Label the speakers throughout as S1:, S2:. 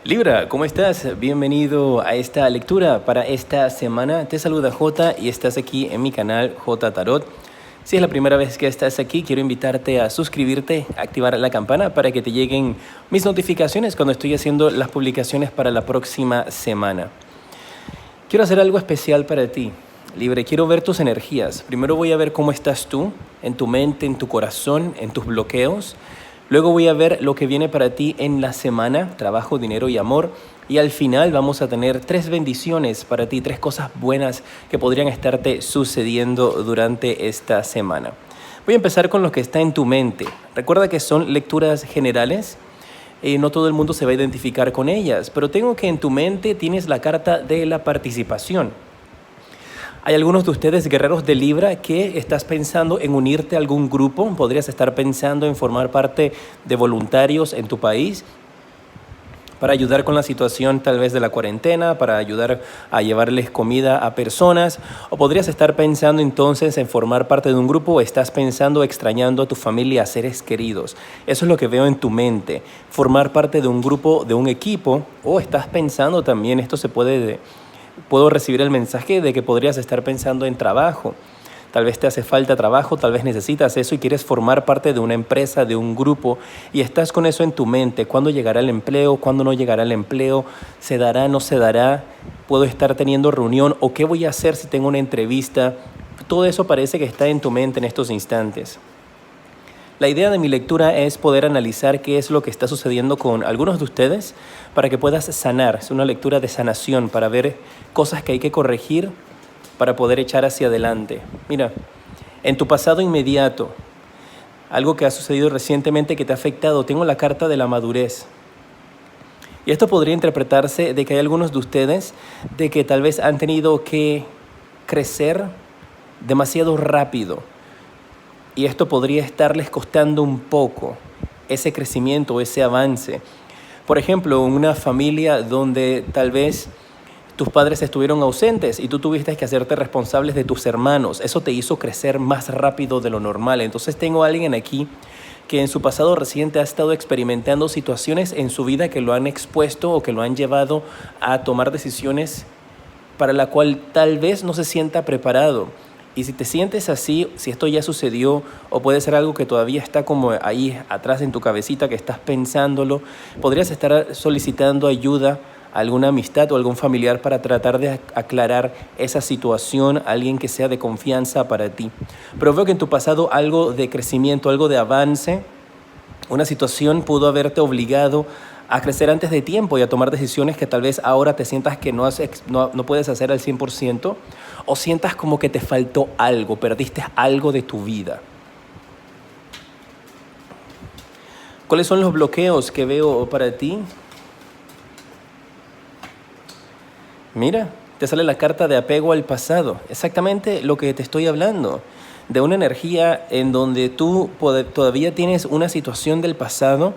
S1: Libra, ¿cómo estás? Bienvenido a esta lectura para esta semana. Te saluda J y estás aquí en mi canal J Tarot. Si es la primera vez que estás aquí, quiero invitarte a suscribirte, activar la campana para que te lleguen mis notificaciones cuando estoy haciendo las publicaciones para la próxima semana. Quiero hacer algo especial para ti, Libre. Quiero ver tus energías. Primero voy a ver cómo estás tú, en tu mente, en tu corazón, en tus bloqueos. Luego voy a ver lo que viene para ti en la semana, trabajo, dinero y amor. Y al final vamos a tener 3 bendiciones para ti, 3 cosas buenas que podrían estarte sucediendo durante esta semana. Voy a empezar con lo que está en tu mente. Recuerda que son lecturas generales. No todo el mundo se va a identificar con ellas, pero tengo que en tu mente tienes la carta de la participación. Hay algunos de ustedes, guerreros de Libra, que estás pensando en unirte a algún grupo. Podrías estar pensando en formar parte de voluntarios en tu país para ayudar con la situación tal vez de la cuarentena, para ayudar a llevarles comida a personas. O podrías estar pensando entonces en formar parte de un grupo o estás pensando extrañando a tu familia, a seres queridos. Eso es lo que veo en tu mente. Formar parte de un grupo, de un equipo, o estás pensando también, puedo recibir el mensaje de que podrías estar pensando en trabajo. Tal vez te hace falta trabajo, tal vez necesitas eso y quieres formar parte de una empresa, de un grupo, y estás con eso en tu mente. ¿Cuándo llegará el empleo? ¿Cuándo no llegará el empleo? ¿Se dará? ¿No se dará? ¿Puedo estar teniendo reunión? ¿O qué voy a hacer si tengo una entrevista? Todo eso parece que está en tu mente en estos instantes. La idea de mi lectura es poder analizar qué es lo que está sucediendo con algunos de ustedes para que puedas sanar. Es una lectura de sanación para ver cosas que hay que corregir para poder echar hacia adelante. Mira, en tu pasado inmediato, algo que ha sucedido recientemente que te ha afectado, tengo la carta de la madurez. Y esto podría interpretarse de que hay algunos de ustedes de que tal vez han tenido que crecer demasiado rápido. Y esto podría estarles costando un poco ese crecimiento, ese avance. Por ejemplo, en una familia donde tal vez tus padres estuvieron ausentes y tú tuviste que hacerte responsables de tus hermanos. Eso te hizo crecer más rápido de lo normal. Entonces tengo a alguien aquí que en su pasado reciente ha estado experimentando situaciones en su vida que lo han expuesto o que lo han llevado a tomar decisiones para la cual tal vez no se sienta preparado. Y si te sientes así, si esto ya sucedió o puede ser algo que todavía está como ahí atrás en tu cabecita que estás pensándolo, podrías estar solicitando ayuda a alguna amistad o algún familiar para tratar de aclarar esa situación, alguien que sea de confianza para ti. Pero veo que en tu pasado algo de crecimiento, algo de avance, una situación pudo haberte obligado a crecer antes de tiempo y a tomar decisiones que tal vez ahora te sientas que no puedes hacer al 100% o sientas como que te faltó algo, perdiste algo de tu vida. ¿Cuáles son los bloqueos que veo para ti? Mira, te sale la carta de apego al pasado, exactamente lo que te estoy hablando, de una energía en donde tú todavía tienes una situación del pasado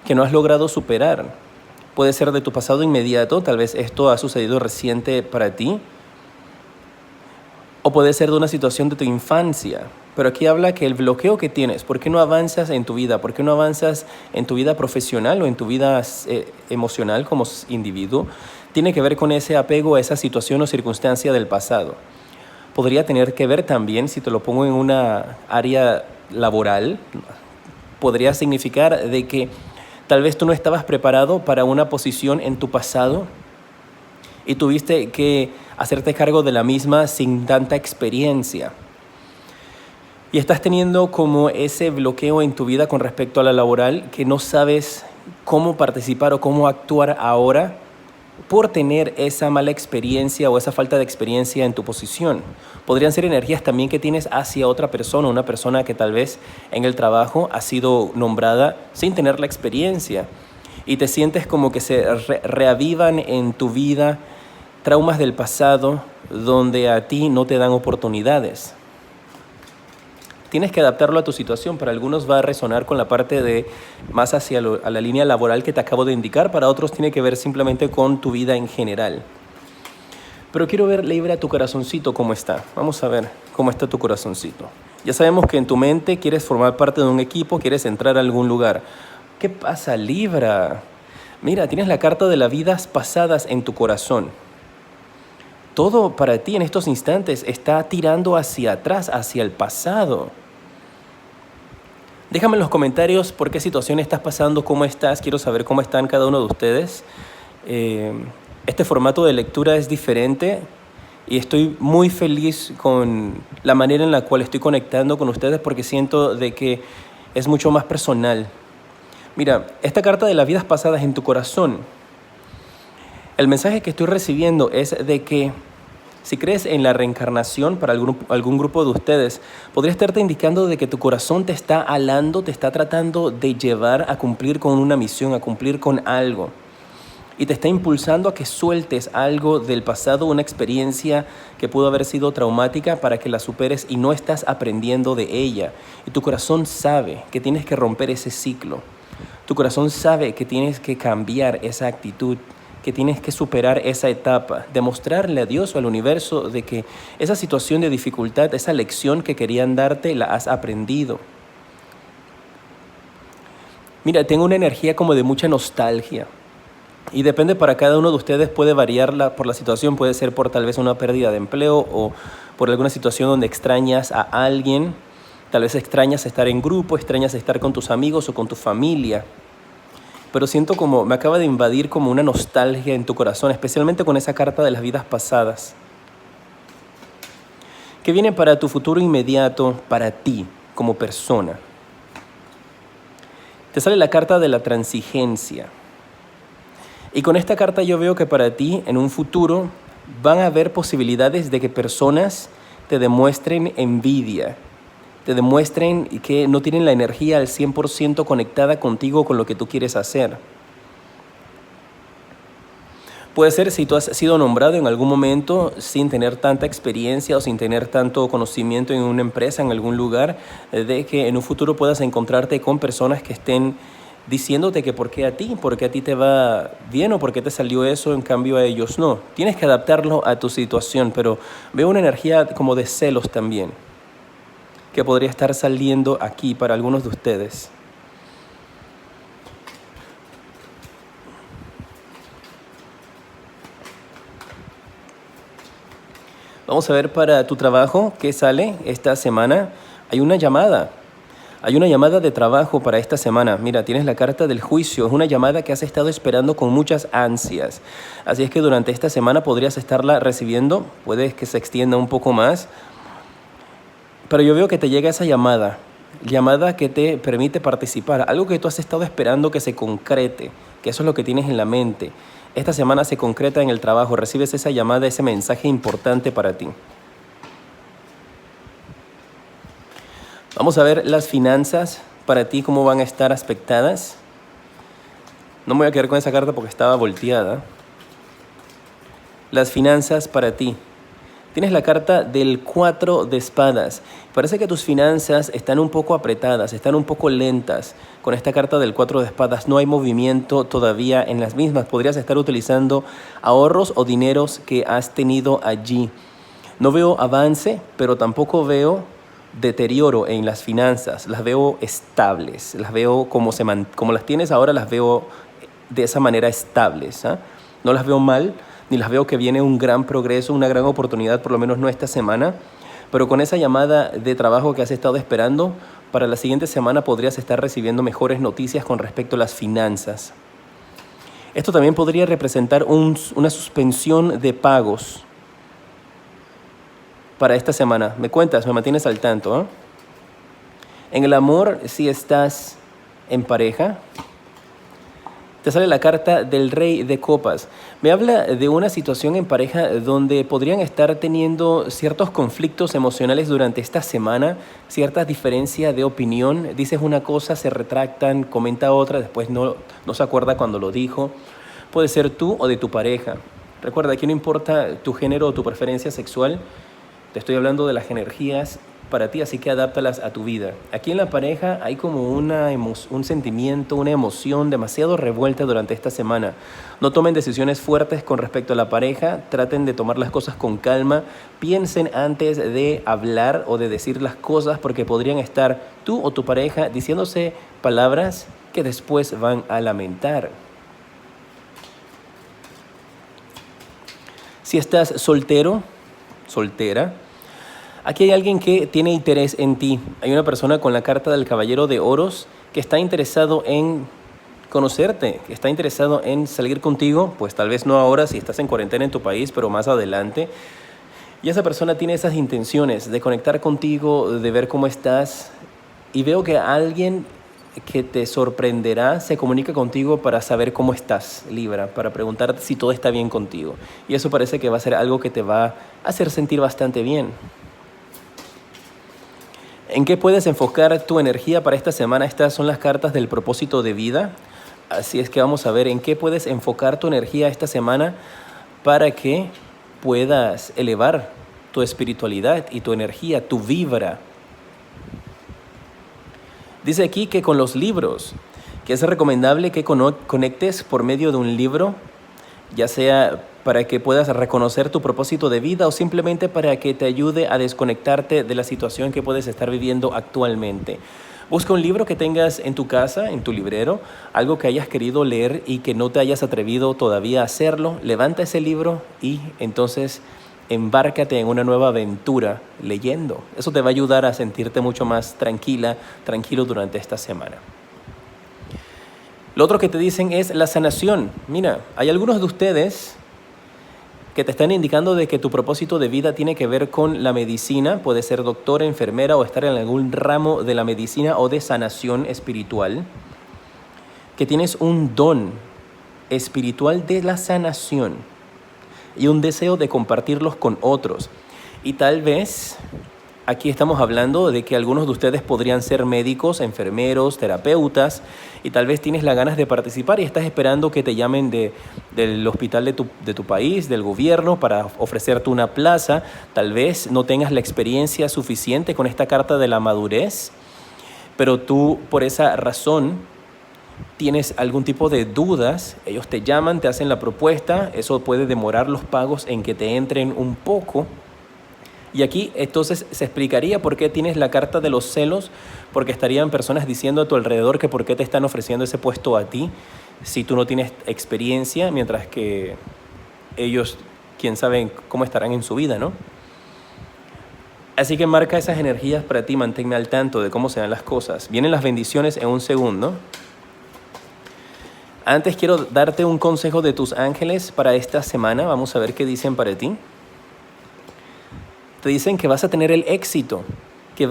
S1: que no has logrado superar. Puede ser de tu pasado inmediato, tal vez esto ha sucedido reciente para ti, o puede ser de una situación de tu infancia. Pero aquí habla que el bloqueo que tienes, ¿por qué no avanzas en tu vida? ¿Por qué no avanzas en tu vida profesional o en tu vida emocional como individuo? Tiene que ver con ese apego a esa situación o circunstancia del pasado. Podría tener que ver también, si te lo pongo en una área laboral, podría significar de que tal vez tú no estabas preparado para una posición en tu pasado y tuviste que hacerte cargo de la misma sin tanta experiencia. Y estás teniendo como ese bloqueo en tu vida con respecto a la laboral que no sabes cómo participar o cómo actuar ahora por tener esa mala experiencia o esa falta de experiencia en tu posición. Podrían ser energías también que tienes hacia otra persona, una persona que tal vez en el trabajo ha sido nombrada sin tener la experiencia y te sientes como que se reavivan en tu vida traumas del pasado donde a ti no te dan oportunidades. Tienes que adaptarlo a tu situación. Para algunos va a resonar con la parte de más hacia a la línea laboral que te acabo de indicar. Para otros tiene que ver simplemente con tu vida en general. Pero quiero ver, Libra, tu corazoncito cómo está. Vamos a ver cómo está tu corazoncito. Ya sabemos que en tu mente quieres formar parte de un equipo, quieres entrar a algún lugar. ¿Qué pasa, Libra? Mira, tienes la carta de las vidas pasadas en tu corazón. Todo para ti en estos instantes está tirando hacia atrás, hacia el pasado. Déjame en los comentarios por qué situación estás pasando, cómo estás. Quiero saber cómo están cada uno de ustedes. Este formato de lectura es diferente y estoy muy feliz con la manera en la cual estoy conectando con ustedes porque siento de que es mucho más personal. Mira, esta carta de las vidas pasadas en tu corazón, el mensaje que estoy recibiendo es de que si crees en la reencarnación para algún grupo de ustedes, podría estarte indicando de que tu corazón te está alando, te está tratando de llevar a cumplir con una misión, a cumplir con algo. Y te está impulsando a que sueltes algo del pasado, una experiencia que pudo haber sido traumática para que la superes y no estás aprendiendo de ella. Y tu corazón sabe que tienes que romper ese ciclo. Tu corazón sabe que tienes que cambiar esa actitud, que tienes que superar esa etapa, demostrarle a Dios o al universo de que esa situación de dificultad, esa lección que querían darte, la has aprendido. Mira, tengo una energía como de mucha nostalgia y depende para cada uno de ustedes, puede variarla por la situación, puede ser por tal vez una pérdida de empleo o por alguna situación donde extrañas a alguien, tal vez extrañas estar en grupo, extrañas estar con tus amigos o con tu familia. Pero siento como me acaba de invadir como una nostalgia en tu corazón, especialmente con esa carta de las vidas pasadas. ¿Qué viene para tu futuro inmediato, para ti, como persona? Te sale la carta de la transigencia. Y con esta carta yo veo que para ti, en un futuro, van a haber posibilidades de que personas te demuestren envidia, te demuestren que no tienen la energía al 100% conectada contigo, con lo que tú quieres hacer. Puede ser si tú has sido nombrado en algún momento sin tener tanta experiencia o sin tener tanto conocimiento en una empresa, en algún lugar, de que en un futuro puedas encontrarte con personas que estén diciéndote que por qué a ti te va bien o por qué te salió eso, en cambio a ellos no. Tienes que adaptarlo a tu situación, pero veo una energía como de celos también, que podría estar saliendo aquí para algunos de ustedes. Vamos a ver para tu trabajo qué sale esta semana. Hay una llamada de trabajo para esta semana. Mira, tienes la carta del juicio. Es una llamada que has estado esperando con muchas ansias. Así es que durante esta semana podrías estarla recibiendo. Puede que se extienda un poco más. Pero yo veo que te llega esa llamada que te permite participar, algo que tú has estado esperando que se concrete, que eso es lo que tienes en la mente. Esta semana se concreta en el trabajo, recibes esa llamada, ese mensaje importante para ti. Vamos a ver las finanzas para ti, cómo van a estar aspectadas. No me voy a quedar con esa carta porque estaba volteada. Las finanzas para ti. Tienes la carta del 4 de espadas. Parece que tus finanzas están un poco apretadas, están un poco lentas. Con esta carta del 4 de espadas no hay movimiento todavía en las mismas. Podrías estar utilizando ahorros o dineros que has tenido allí. No veo avance, pero tampoco veo deterioro en las finanzas. Las veo estables, las veo como las tienes ahora, las veo de esa manera estables, ¿eh? No las veo mal, ni las veo que viene un gran progreso, una gran oportunidad, por lo menos no esta semana, pero con esa llamada de trabajo que has estado esperando, para la siguiente semana podrías estar recibiendo mejores noticias con respecto a las finanzas. Esto también podría representar una suspensión de pagos para esta semana. Me cuentas, me mantienes al tanto, ¿eh? En el amor, si estás en pareja, te sale la carta del Rey de Copas. Me habla de una situación en pareja donde podrían estar teniendo ciertos conflictos emocionales durante esta semana, ciertas diferencias de opinión. Dices una cosa, se retractan, comenta otra, después no se acuerda cuando lo dijo. Puede ser tú o de tu pareja. Recuerda, aquí no importa tu género o tu preferencia sexual. Te estoy hablando de las energías para ti, así que adáptalas a tu vida. Aquí en la pareja hay como un sentimiento, una emoción demasiado revuelta durante esta semana. No tomen decisiones fuertes con respecto a la pareja, traten de tomar las cosas con calma, piensen antes de hablar o de decir las cosas, porque podrían estar tú o tu pareja diciéndose palabras que después van a lamentar. Si estás soltero, soltera, aquí hay alguien que tiene interés en ti. Hay una persona con la carta del Caballero de Oros que está interesado en conocerte, que está interesado en salir contigo, pues tal vez no ahora si estás en cuarentena en tu país, pero más adelante. Y esa persona tiene esas intenciones de conectar contigo, de ver cómo estás. Y veo que alguien que te sorprenderá se comunica contigo para saber cómo estás, Libra, para preguntarte si todo está bien contigo. Y eso parece que va a ser algo que te va a hacer sentir bastante bien. ¿En qué puedes enfocar tu energía para esta semana? Estas son las cartas del propósito de vida. Así es que vamos a ver en qué puedes enfocar tu energía esta semana para que puedas elevar tu espiritualidad y tu energía, tu vibra. Dice aquí que con los libros, que es recomendable que conectes por medio de un libro, ya sea para que puedas reconocer tu propósito de vida o simplemente para que te ayude a desconectarte de la situación que puedes estar viviendo actualmente. Busca un libro que tengas en tu casa, en tu librero, algo que hayas querido leer y que no te hayas atrevido todavía a hacerlo. Levanta ese libro y entonces embárcate en una nueva aventura leyendo. Eso te va a ayudar a sentirte mucho más tranquilo durante esta semana. Lo otro que te dicen es la sanación. Mira, hay algunos de ustedes que te están indicando de que tu propósito de vida tiene que ver con la medicina. Puede ser doctora, enfermera o estar en algún ramo de la medicina o de sanación espiritual. Que tienes un don espiritual de la sanación y un deseo de compartirlos con otros. Y tal vez aquí estamos hablando de que algunos de ustedes podrían ser médicos, enfermeros, terapeutas, y tal vez tienes las ganas de participar y estás esperando que te llamen del hospital de tu país, del gobierno, para ofrecerte una plaza. Tal vez no tengas la experiencia suficiente con esta carta de la madurez, pero tú por esa razón tienes algún tipo de dudas, ellos te llaman, te hacen la propuesta, eso puede demorar los pagos en que te entren un poco. Y aquí entonces se explicaría por qué tienes la carta de los celos, porque estarían personas diciendo a tu alrededor que por qué te están ofreciendo ese puesto a ti si tú no tienes experiencia, mientras que ellos, quién sabe cómo estarán en su vida, ¿no? Así que marca esas energías para ti, manténme al tanto de cómo se dan las cosas. Vienen las bendiciones en un segundo. Antes quiero darte un consejo de tus ángeles para esta semana. Vamos a ver qué dicen para ti. Te dicen que vas a tener el éxito, que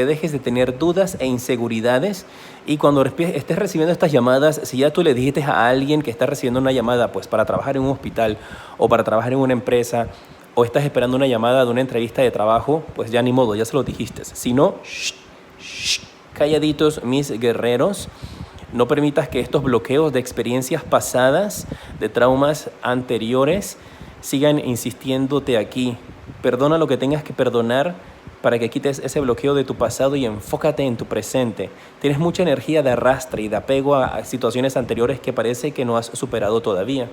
S1: dejes de tener dudas e inseguridades. Y cuando estés recibiendo estas llamadas, si ya tú le dijiste a alguien que está recibiendo una llamada pues para trabajar en un hospital o para trabajar en una empresa, o estás esperando una llamada de una entrevista de trabajo, pues ya ni modo, ya se lo dijiste. Si no, calladitos mis guerreros. No permitas que estos bloqueos de experiencias pasadas, de traumas anteriores, sigan insistiéndote aquí. Perdona lo que tengas que perdonar para que quites ese bloqueo de tu pasado y enfócate en tu presente. Tienes mucha energía de arrastre y de apego a situaciones anteriores que parece que no has superado todavía.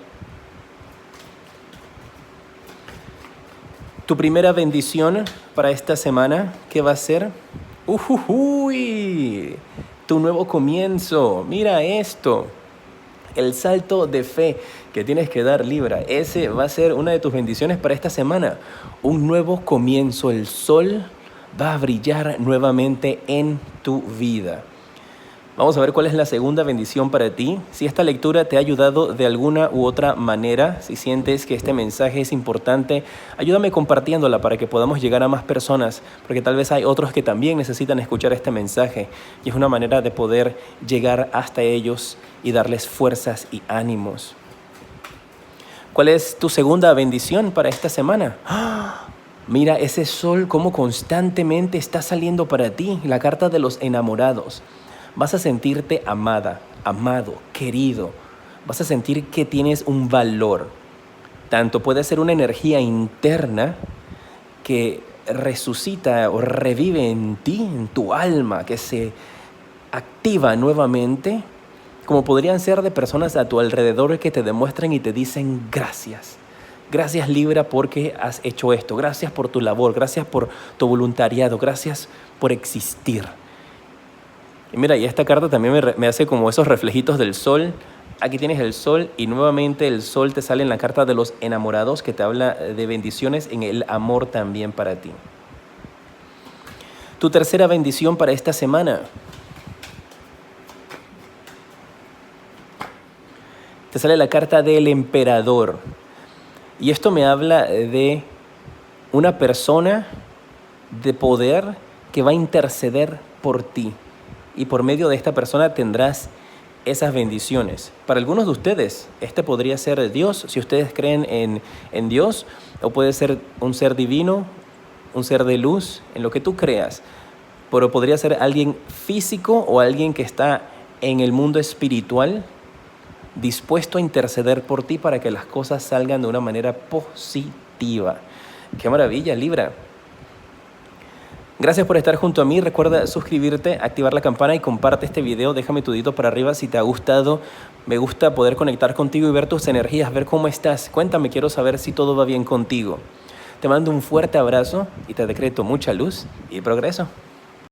S1: Tu primera bendición para esta semana, ¿qué va a ser? ¡Uy! Tu nuevo comienzo. Mira esto. El salto de fe que tienes que dar, Libra. Ese va a ser una de tus bendiciones para esta semana. Un nuevo comienzo. El sol va a brillar nuevamente en tu vida. Vamos a ver cuál es la segunda bendición para ti. Si esta lectura te ha ayudado de alguna u otra manera, si sientes que este mensaje es importante, ayúdame compartiéndola para que podamos llegar a más personas, porque tal vez hay otros que también necesitan escuchar este mensaje y es una manera de poder llegar hasta ellos y darles fuerzas y ánimos. ¿Cuál es tu segunda bendición para esta semana? ¡Ah! Mira ese sol cómo constantemente está saliendo para ti, la carta de los enamorados. Vas a sentirte amada, amado, querido. Vas a sentir que tienes un valor. Tanto puede ser una energía interna que resucita o revive en ti, en tu alma, que se activa nuevamente, como podrían ser de personas a tu alrededor que te demuestran y te dicen gracias. Gracias, Libra, porque has hecho esto. Gracias por tu labor, gracias por tu voluntariado, gracias por existir. Y mira, y esta carta también me hace como esos reflejitos del sol Aquí tienes el sol y nuevamente el sol te sale en la carta de los enamorados, que te habla de bendiciones en el amor también para ti. Tu tercera bendición para esta semana. Te sale la carta del emperador. Y esto me habla de una persona de poder que va a interceder por ti. Y por medio de esta persona tendrás esas bendiciones. Para algunos de ustedes, este podría ser Dios, si ustedes creen en Dios, o puede ser un ser divino, un ser de luz, en lo que tú creas. Pero podría ser alguien físico o alguien que está en el mundo espiritual, dispuesto a interceder por ti para que las cosas salgan de una manera positiva. ¡Qué maravilla, Libra! Gracias por estar junto a mí. Recuerda suscribirte, activar la campana y comparte este video. Déjame tu dedito para arriba si te ha gustado. Me gusta poder conectar contigo y ver tus energías, ver cómo estás. Cuéntame, quiero saber si todo va bien contigo. Te mando un fuerte abrazo y te decreto mucha luz y progreso.